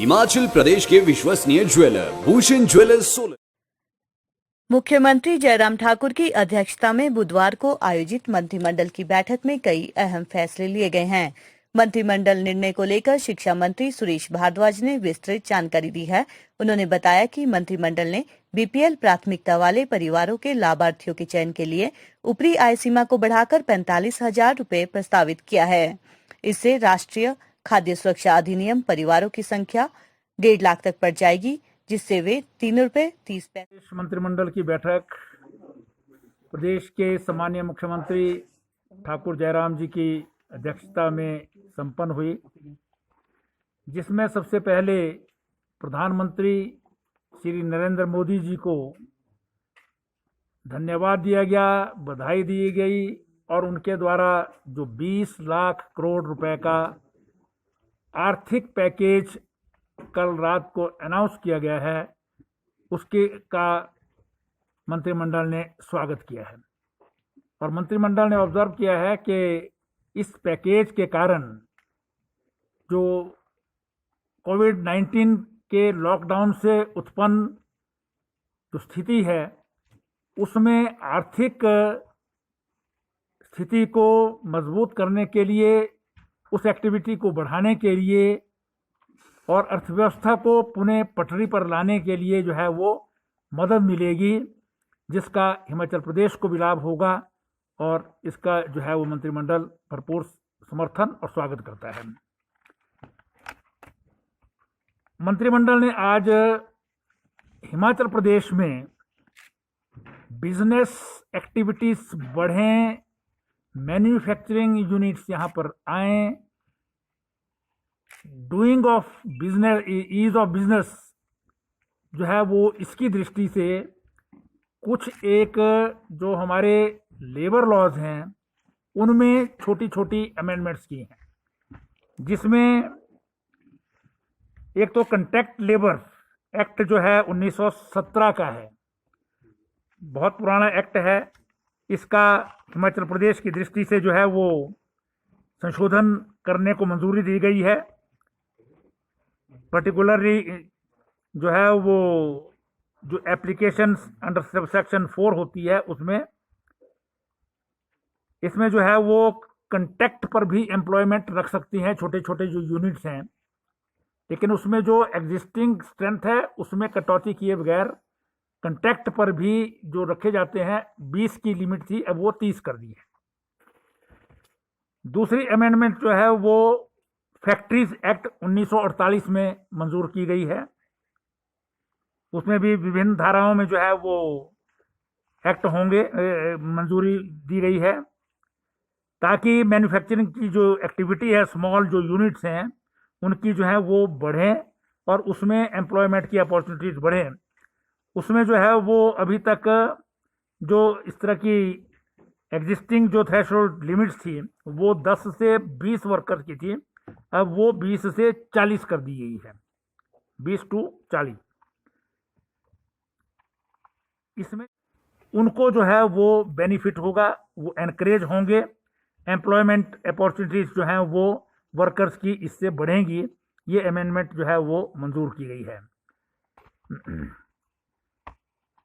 हिमाचल प्रदेश के विश्वसनीय jeweller Bhushan jewellers Solan. मुख्यमंत्री जयराम ठाकुर की अध्यक्षता में बुधवार को आयोजित मंत्रिमंडल की बैठक में कई अहम फैसले लिए गए हैं। मंत्रिमंडल निर्णय को लेकर शिक्षा मंत्री सुरेश भारद्वाज ने विस्तृत जानकारी दी है। उन्होंने बताया कि मंत्रिमंडल ने बीपीएल प्राथमिकता वाले परिवारों के लाभार्थियों के चयन के लिए ऊपरी आय सीमा को बढ़ाकर 45,000 रुपए प्रस्तावित किया है। इससे राष्ट्रीय खाद्य सुरक्षा अधिनियम परिवारों की संख्या 1.5 लाख तक बढ़ जाएगी, जिससे वे ₹3.30 मंत्रिमंडल की बैठक प्रदेश के सम्मानीय मुख्यमंत्री ठाकुर जयराम जी की अध्यक्षता में संपन्न हुई, जिसमें सबसे पहले प्रधानमंत्री श्री नरेंद्र मोदी जी को धन्यवाद दिया गया, बधाई दी गई और उनके द्वारा जो 20 लाख करोड़ रुपए का आर्थिक पैकेज कल रात को अनाउंस किया गया है, उसके का मंत्रिमंडल ने स्वागत किया है। और मंत्रिमंडल ने ऑब्जर्व किया है कि इस पैकेज के कारण जो कोविड-19 के लॉकडाउन से उत्पन्न जो स्थिति है, उसमें आर्थिक स्थिति को मजबूत करने के लिए, उस एक्टिविटी को बढ़ाने के लिए और अर्थव्यवस्था को पुनः पटरी पर लाने के लिए जो है वो मदद मिलेगी, जिसका हिमाचल प्रदेश को भी लाभ होगा और इसका जो है वो मंत्रिमंडल भरपूर समर्थन और स्वागत करता है। मंत्रिमंडल ने आज हिमाचल प्रदेश में बिजनेस एक्टिविटीज बढ़ें, मैन्युफैक्चरिंग यूनिट्स यहाँ पर आए, doing of business, ease of business जो है वो इसकी दृष्टि से कुछ एक जो हमारे लेबर लॉज हैं उनमें छोटी छोटी अमेंडमेंट्स की हैं, जिसमें एक तो कंट्रैक्ट लेबर एक्ट जो है 1917 का है, बहुत पुराना एक्ट है। इसका हिमाचल प्रदेश की दृष्टि से जो है वो संशोधन करने को मंजूरी दी गई है। पर्टिकुलरली जो है वो जो एप्लीकेशन अंडर सबसेक्शन 4 होती है, उसमें इसमें जो है वो कंट्रैक्ट पर भी एम्प्लॉयमेंट रख सकती हैं छोटे छोटे जो यूनिट्स हैं, लेकिन उसमें जो एग्जिस्टिंग स्ट्रेंथ है उसमें कटौती किए बगैर कंट्रैक्ट पर भी जो रखे जाते हैं, 20 की लिमिट थी, अब वो 30 कर दी है। दूसरी अमेंडमेंट जो है वो फैक्ट्रीज एक्ट 1948 में मंजूर की गई है। उसमें भी विभिन्न धाराओं में जो है वो एक्ट होंगे, मंजूरी दी गई है, ताकि मैन्युफैक्चरिंग की जो एक्टिविटी है, स्मॉल जो यूनिट्स हैं उनकी जो है वो बढ़ें और उसमें एम्प्लॉयमेंट की अपॉर्चुनिटीज बढ़ें। उसमें जो है वो अभी तक जो इस तरह की एग्जिस्टिंग जो थ्रेशोल्ड लिमिट्स थी वो 10 से 20 वर्कर्स की थी, अब वो 20 से 40 कर दी गई है, 20 to 40। इसमें उनको जो है वो बेनिफिट होगा, वो एनकरेज होंगे, एम्प्लॉयमेंट अपॉर्चुनिटीज जो हैं वो वर्कर्स की इससे बढ़ेंगी। ये अमेंडमेंट जो है वो मंजूर की गई है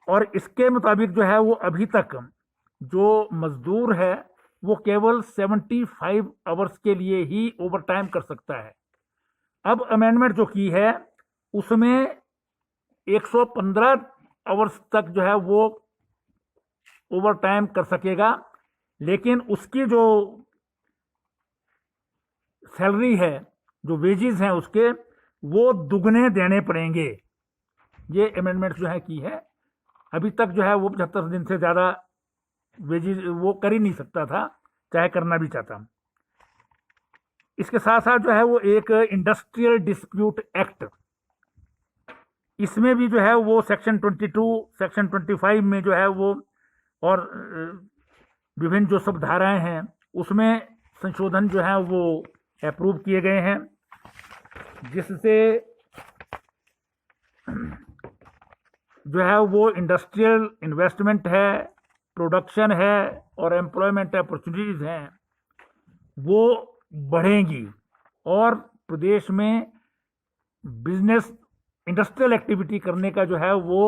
और इसके मुताबिक जो है वो अभी तक जो मजदूर है वो केवल 75 आवर्स के लिए ही ओवर टाइम कर सकता है। अब अमेंडमेंट जो की है उसमें 115 आवर्स तक जो है वो ओवर टाइम कर सकेगा, लेकिन उसकी जो सैलरी है, जो वेजेस हैं उसके, वो दुगने देने पड़ेंगे। ये अमेंडमेंट जो है की है। अभी तक जो है वो 75 दिन से ज़्यादा वेजेस वो कर ही नहीं सकता था, चाहे करना भी चाहता। इसके साथ साथ जो है वो एक इंडस्ट्रियल डिस्प्यूट एक्ट, इसमें भी जो है वो सेक्शन 22, सेक्शन 25 में जो है वो और विभिन्न जो सब धाराएं हैं उसमें संशोधन जो है वो अप्रूव किए गए हैं, जिससे जो है वो इंडस्ट्रियल इन्वेस्टमेंट है, प्रोडक्शन है और एम्प्लॉयमेंट अपॉर्चुनिटीज़ हैं वो बढ़ेंगी और प्रदेश में बिजनेस इंडस्ट्रियल एक्टिविटी करने का जो है वो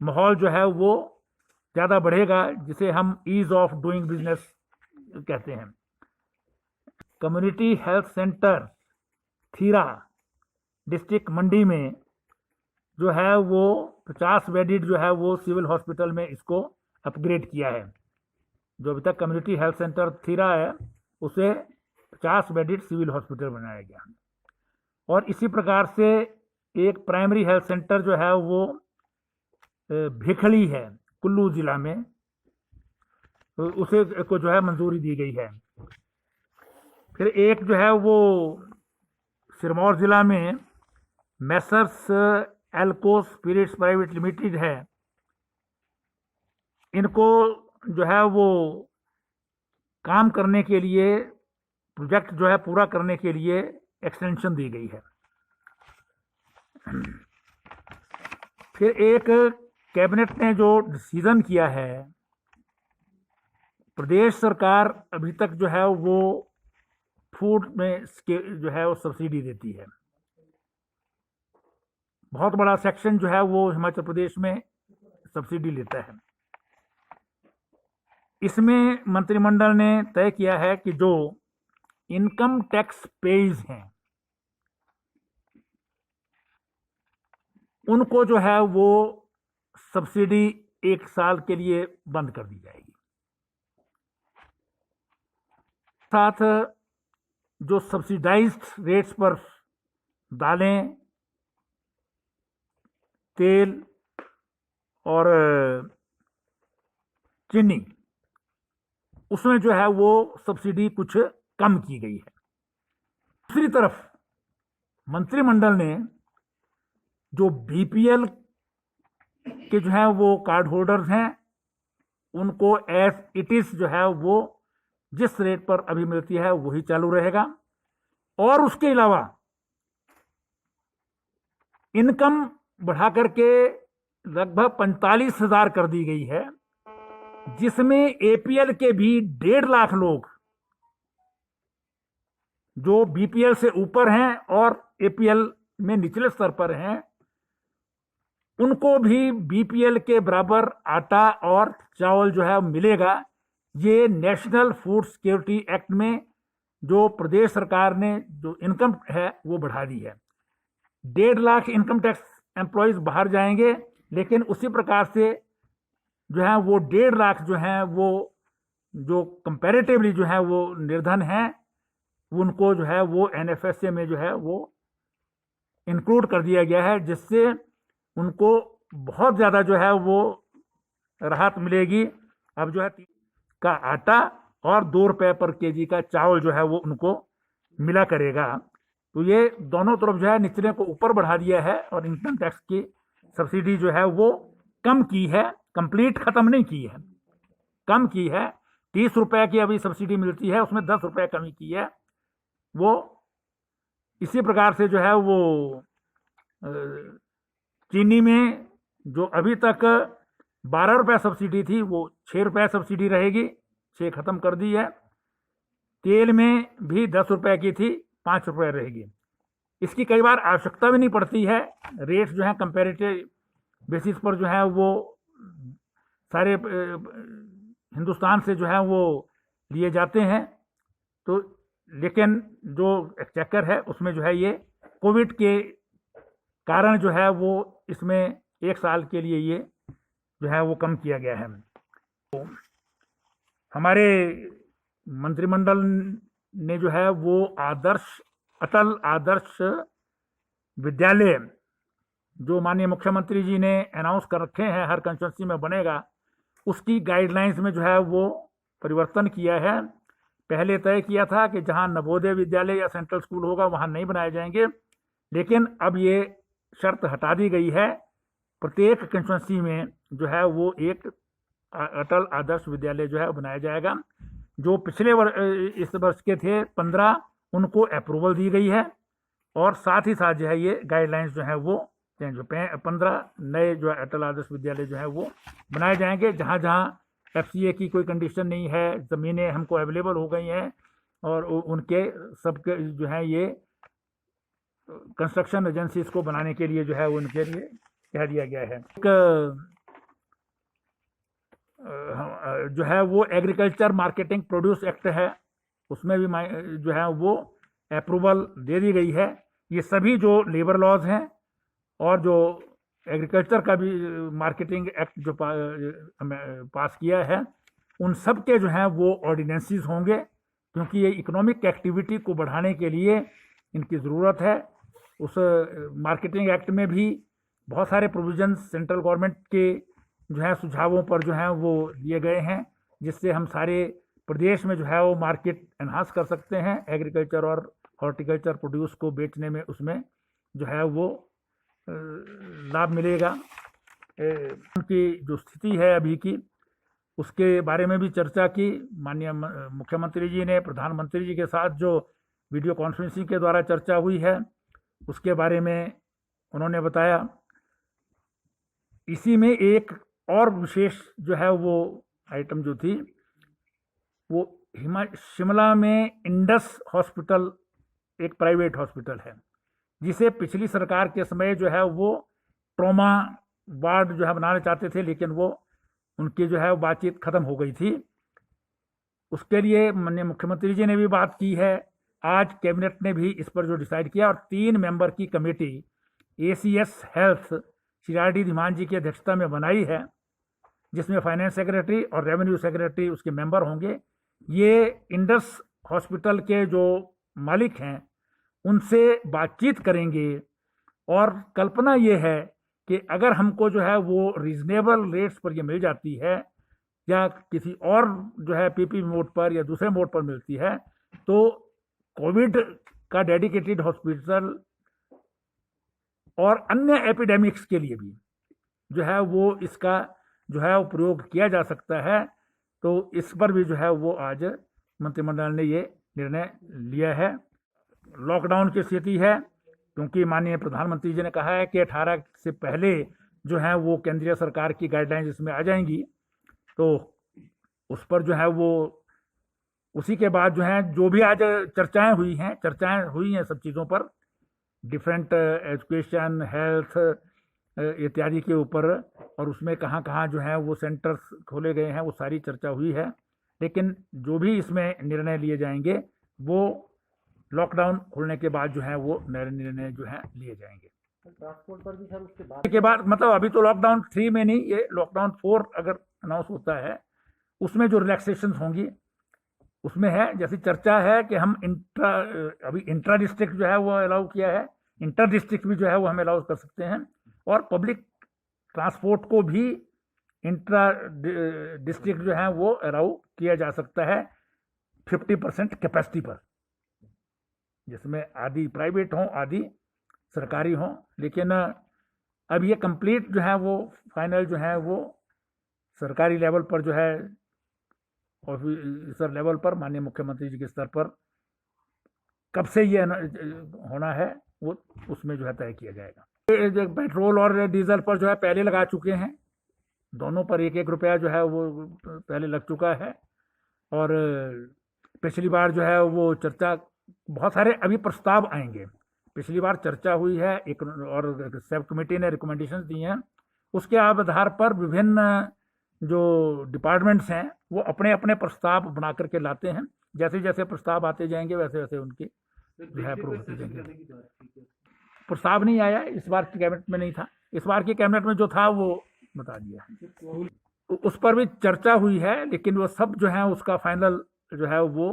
माहौल जो है वो ज़्यादा बढ़ेगा, जिसे हम ईज ऑफ डूइंग बिजनेस कहते हैं। Community health centre Thira district Mandi में जो है वो 50 बेडेड जो है वो सिविल हॉस्पिटल में इसको अपग्रेड किया है। जो अभी तक कम्युनिटी हेल्थ सेंटर थीरा है उसे 50 बेडेड सिविल हॉस्पिटल बनाया गया। और इसी प्रकार से एक प्राइमरी हेल्थ सेंटर जो है वो भिखड़ी है कुल्लू जिला में, उसे को जो है मंजूरी दी गई है। फिर एक जो है वो सिरमौर जिला में मैसर्स एल्को स्पिरिट्स प्राइवेट लिमिटेड है, इनको जो है वो काम करने के लिए, प्रोजेक्ट जो है पूरा करने के लिए एक्सटेंशन दी गई है। फिर एक कैबिनेट ने जो डिसीजन किया है, प्रदेश सरकार अभी तक जो है वो फूड में जो है वो सब्सिडी देती है। बहुत बड़ा सेक्शन जो है वो हिमाचल प्रदेश में सब्सिडी लेता है। इसमें मंत्रिमंडल ने तय किया है कि जो इनकम टैक्स पेज हैं उनको जो है वो सब्सिडी 1 साल के लिए बंद कर दी जाएगी। साथ जो सब्सिडाइज्ड रेट्स पर दालें, तेल और चीनी, उसमें जो है वो सब्सिडी कुछ कम की गई है। दूसरी तरफ मंत्रिमंडल ने जो बीपीएल के जो है वो कार्ड होल्डर्स हैं उनको एज इट इज जो है वो जिस रेट पर अभी मिलती है वही चालू रहेगा। और उसके अलावा इनकम बढ़ा करके लगभग 45,000 कर दी गई है, जिसमें एपीएल के भी 1.5 लाख लोग जो बीपीएल से ऊपर हैं और एपीएल में निचले स्तर पर हैं, उनको भी बीपीएल के बराबर आटा और चावल जो है मिलेगा। ये नेशनल फूड सिक्योरिटी एक्ट में जो प्रदेश सरकार ने जो इनकम है वो बढ़ा दी है। 1.5 लाख इनकम टैक्स एम्प्लॉयज बाहर जाएंगे, लेकिन उसी प्रकार से जो है वो 1.5 लाख जो है वो जो कंपैरेटिवली जो है वो निर्धन हैं, उनको जो है वो एनएफएसए में जो है वो इंक्लूड कर दिया गया है, जिससे उनको बहुत ज़्यादा जो है वो राहत मिलेगी। अब जो है का आटा और 2 रुपये पर केजी का चावल जो है वो उनको मिला करेगा। तो ये दोनों तरफ जो है निचले को ऊपर बढ़ा दिया है और इनकम टैक्स की सब्सिडी जो है वो कम की है, कंप्लीट खत्म नहीं की है, कम की है। 30 रुपये की अभी सब्सिडी मिलती है, उसमें 10 रुपये कमी की है। वो इसी प्रकार से जो है वो चीनी में जो अभी तक 12 रुपये सब्सिडी थी वो 6 रुपये सब्सिडी रहेगी, 6 खत्म कर दी है। तेल में भी 10 रुपये की थी, 5 रुपये रहेगी। इसकी कई बार आवश्यकता भी नहीं पड़ती है, रेट्स जो है कंपैरेटिव बेसिस पर जो है वो सारे हिंदुस्तान से जो है वो लिए जाते हैं। तो लेकिन जो एक्सचेकर है उसमें जो है ये कोविड के कारण जो है वो इसमें 1 साल के लिए ये जो है वो कम किया गया है। तो हमारे मंत्रिमंडल ने जो है वो अटल आदर्श विद्यालय जो माननीय मुख्यमंत्री जी ने अनाउंस कर रखे हैं हर कंस्टिट्यूंसी में बनेगा, उसकी गाइडलाइंस में जो है वो परिवर्तन किया है। पहले तय किया था कि जहां नवोदय विद्यालय या सेंट्रल स्कूल होगा वहां नहीं बनाए जाएंगे, लेकिन अब ये शर्त हटा दी गई है। प्रत्येक कंस्टिट्यूंसी में जो है वो एक अटल आदर्श विद्यालय जो है बनाया जाएगा। जो पिछले इस वर्ष के थे 15, उनको अप्रूवल दी गई है और साथ ही साथ जो है ये गाइडलाइंस जो है वो चेंज हो 15 नए जो है अटल आदर्श विद्यालय जो है वो बनाए जाएंगे। जहाँ जहाँ एफसीए की कोई कंडीशन नहीं है, ज़मीनें हमको अवेलेबल हो गई हैं और उनके सबके जो है ये कंस्ट्रक्शन एजेंसीज को बनाने के लिए जो है वो उनके लिए कह दिया गया है। एक जो है वो एग्रीकल्चर मार्केटिंग प्रोड्यूस एक्ट है, उसमें भी जो है वो अप्रूवल दे दी गई है। ये सभी जो लेबर लॉज हैं और जो एग्रीकल्चर का भी मार्केटिंग एक्ट जो पास किया है, उन सब के जो हैं वो ऑर्डिनेंसेस होंगे, क्योंकि ये इकोनॉमिक एक्टिविटी को बढ़ाने के लिए इनकी ज़रूरत है। उस मार्केटिंग एक्ट में भी बहुत सारे प्रोविजंस सेंट्रल गवर्नमेंट के जो है सुझावों पर जो है वो दिए गए हैं, जिससे हम सारे प्रदेश में जो है वो मार्केट एनहांस कर सकते हैं। एग्रीकल्चर और हॉर्टिकल्चर प्रोड्यूस को बेचने में उसमें जो है वो लाभ मिलेगा। उनकी जो स्थिति है अभी की, उसके बारे में भी चर्चा की। माननीय मुख्यमंत्री जी ने प्रधानमंत्री जी के साथ जो वीडियो कॉन्फ्रेंसिंग के द्वारा चर्चा हुई है, उसके बारे में उन्होंने बताया। इसी में एक और विशेष जो है वो आइटम जो थी, वो शिमला में इंडस हॉस्पिटल एक प्राइवेट हॉस्पिटल है, जिसे पिछली सरकार के समय जो है वो ट्रॉमा वार्ड जो है बनाना चाहते थे, लेकिन वो उनकी जो है वो बातचीत खत्म हो गई थी। उसके लिए माननीय मुख्यमंत्री जी ने भी बात की है। आज कैबिनेट ने भी इस पर जो डिसाइड किया, और 3 मेंबर की committee ACS health Shri RD Dhiman ji की अध्यक्षता में बनाई है, जिसमें फाइनेंस सेक्रेटरी और रेवेन्यू सेक्रेटरी उसके मेंबर होंगे। ये इंडस हॉस्पिटल के जो मालिक हैं उनसे बातचीत करेंगे, और कल्पना ये है कि अगर हमको जो है वो रीजनेबल रेट्स पर ये मिल जाती है, या किसी और जो है PP मोड पर या दूसरे मोड पर मिलती है, तो कोविड का डेडिकेटेड हॉस्पिटल और अन्य एपिडेमिक्स के लिए भी जो है वो इसका जो है वो प्रयोग किया जा सकता है। तो इस पर भी जो है वो आज मंत्रिमंडल ने ये निर्णय लिया है। लॉकडाउन की स्थिति है, क्योंकि माननीय प्रधानमंत्री जी ने कहा है कि 18 से पहले जो है वो केंद्रीय सरकार की गाइडलाइंस इसमें आ जाएंगी, तो उस पर जो है वो उसी के बाद जो है जो भी आज चर्चाएं हुई हैं सब चीज़ों पर, डिफरेंट एजुकेशन, हेल्थ इत्यादि के ऊपर, और उसमें कहाँ कहाँ जो है वो सेंटर्स खोले गए हैं, वो सारी चर्चा हुई है। लेकिन जो भी इसमें निर्णय लिए जाएंगे वो लॉकडाउन खुलने के बाद जो है वो नए निर्णय जो है लिए जाएंगे। ट्रांसपोर्ट पर भी सर उसके के बाद मतलब अभी तो लॉकडाउन 3 में नहीं, ये लॉकडाउन 4 अगर अनाउंस होता है, उसमें जो रिलैक्सेशन होंगी उसमें है। जैसी चर्चा है कि हम अभी इंट्रा डिस्ट्रिक्ट जो है वो अलाउ किया है, इंटर डिस्ट्रिक्ट भी जो है वो हम अलाउ कर सकते हैं, और पब्लिक ट्रांसपोर्ट को भी इंट्रा डिस्ट्रिक्ट जो है वो अलाउ किया जा सकता है 50% कैपेसिटी पर, जिसमें आधी प्राइवेट हों आधी सरकारी हों। लेकिन अब ये कंप्लीट जो है वो फाइनल जो है वो सरकारी लेवल पर जो है, ऑफिसर लेवल पर माननीय मुख्यमंत्री जी के स्तर पर कब से ये होना है वो उसमें जो है तय किया जाएगा। पेट्रोल और डीजल पर जो है पहले लगा चुके हैं, दोनों पर 1-1 रुपया जो है वो पहले लग चुका है। और पिछली बार जो है वो चर्चा, बहुत सारे अभी प्रस्ताव आएंगे। पिछली बार चर्चा हुई है एक, और सब कमेटी ने रिकमेंडेशंस दी हैं, उसके आधार पर विभिन्न जो डिपार्टमेंट्स हैं वो अपने अपने प्रस्ताव बना करके लाते हैं। जैसे जैसे प्रस्ताव आते जाएंगे वैसे वैसे उनकी जो है अप्रूव होते जाएंगे। प्रस्ताव नहीं आया, इस बार की कैबिनेट में नहीं था, इस बार की कैबिनेट में जो था वो बता दिया। उस पर भी चर्चा हुई है, लेकिन वो सब जो है उसका फाइनल जो है वो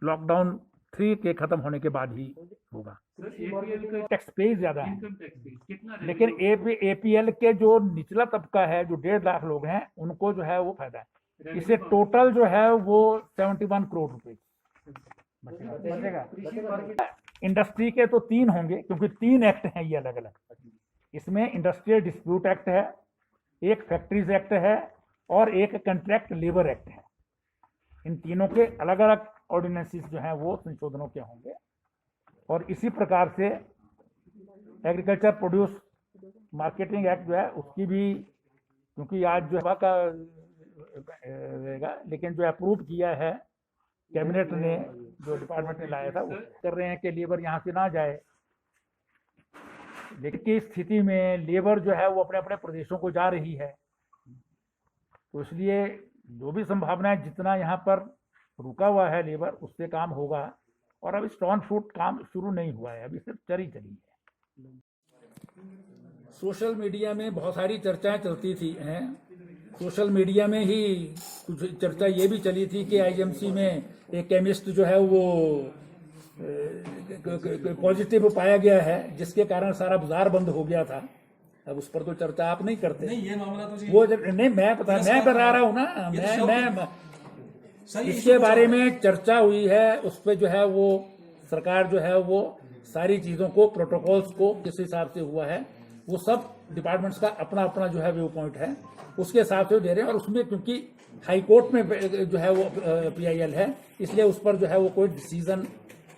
लॉकडाउन 3 के खत्म होने के बाद ही होगा। टैक्स पे ज़्यादा है, लेकिन APL के जो निचला तबका है, जो 1.5 लाख लोग हैं, उनको जो है वो फायदा है। इससे टोटल जो है वो 71 करोड़ रुपए बचेगा। इंडस्ट्री के तो 3 होंगे, क्योंकि 3 एक्ट हैं ये अलग अलग। इसमें इंडस्ट्रियल डिस्प्यूट एक्ट है, एक फैक्ट्रीज एक्ट है, और एक कॉन्ट्रैक्ट लेबर एक्ट है। इन तीनों के अलग अलग ऑर्डिनेंसेस जो हैं वो संशोधनों के होंगे। और इसी प्रकार से एग्रीकल्चर प्रोड्यूस मार्केटिंग एक्ट जो है उसकी भी, क्योंकि आज जो है का रहेगा, लेकिन जो अप्रूव किया है कैबिनेट ने, जो डिपार्टमेंट ने लाया था, वो कर रहे हैं कि लेबर यहाँ से ना जाए, लेकिन की स्थिति में लेबर जो है वो अपने अपने प्रदेशों को जा रही है, तो इसलिए जो भी संभावनाएं, जितना यहाँ पर रुका हुआ है लेबर, उससे काम होगा। और अभी स्टोन फ्रूट काम शुरू नहीं हुआ है, अभी सिर्फ चरी है। सोशल मीडिया में बहुत सारी चर्चाएं चलती थी हैं। सोशल मीडिया में ही कुछ चर्चा ये भी चली थी कि आईजीएमसी में एक केमिस्ट जो है वो पॉजिटिव पाया गया है, जिसके कारण सारा बाजार बंद हो गया था। अब उस पर तो चर्चा आप नहीं करते। नहीं, ये मामला तो वो नहीं, मैं बता रहा हूँ ना, मैं इसके बारे में चर्चा हुई है। उस पर जो है वो सरकार जो है वो सारी चीजों को, प्रोटोकॉल्स को किस हिसाब से हुआ है, वो सब डिपार्टमेंट्स का अपना अपना जो है व्यू पॉइंट है, उसके हिसाब से दे रहे हैं। और उसमें क्योंकि हाई कोर्ट में जो है वो पीआईएल है, इसलिए उस पर जो है वो कोई डिसीजन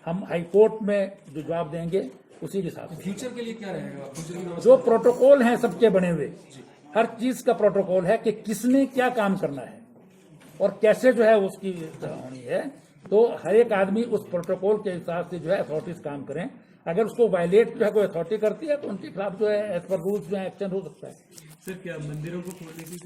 हम हाई कोर्ट में जो जवाब देंगे उसी के हिसाब से। फ्यूचर के लिए क्या रहेगा? फ्यूचर की व्यवस्था जो प्रोटोकॉल हैं सबके बने हुए, हर चीज का प्रोटोकॉल है कि किसने क्या काम करना है और कैसे जो है उसकी होनी है, तो हर एक आदमी उस प्रोटोकॉल के हिसाब से जो है अथॉरिटीज काम करें। अगर उसको वायलेट जो है कोई अथॉरिटी करती है तो उनके खिलाफ जो है एज पर रूल्स जो है एक्शन हो सकता है। सिर्फ क्या मंदिरों को खोलने की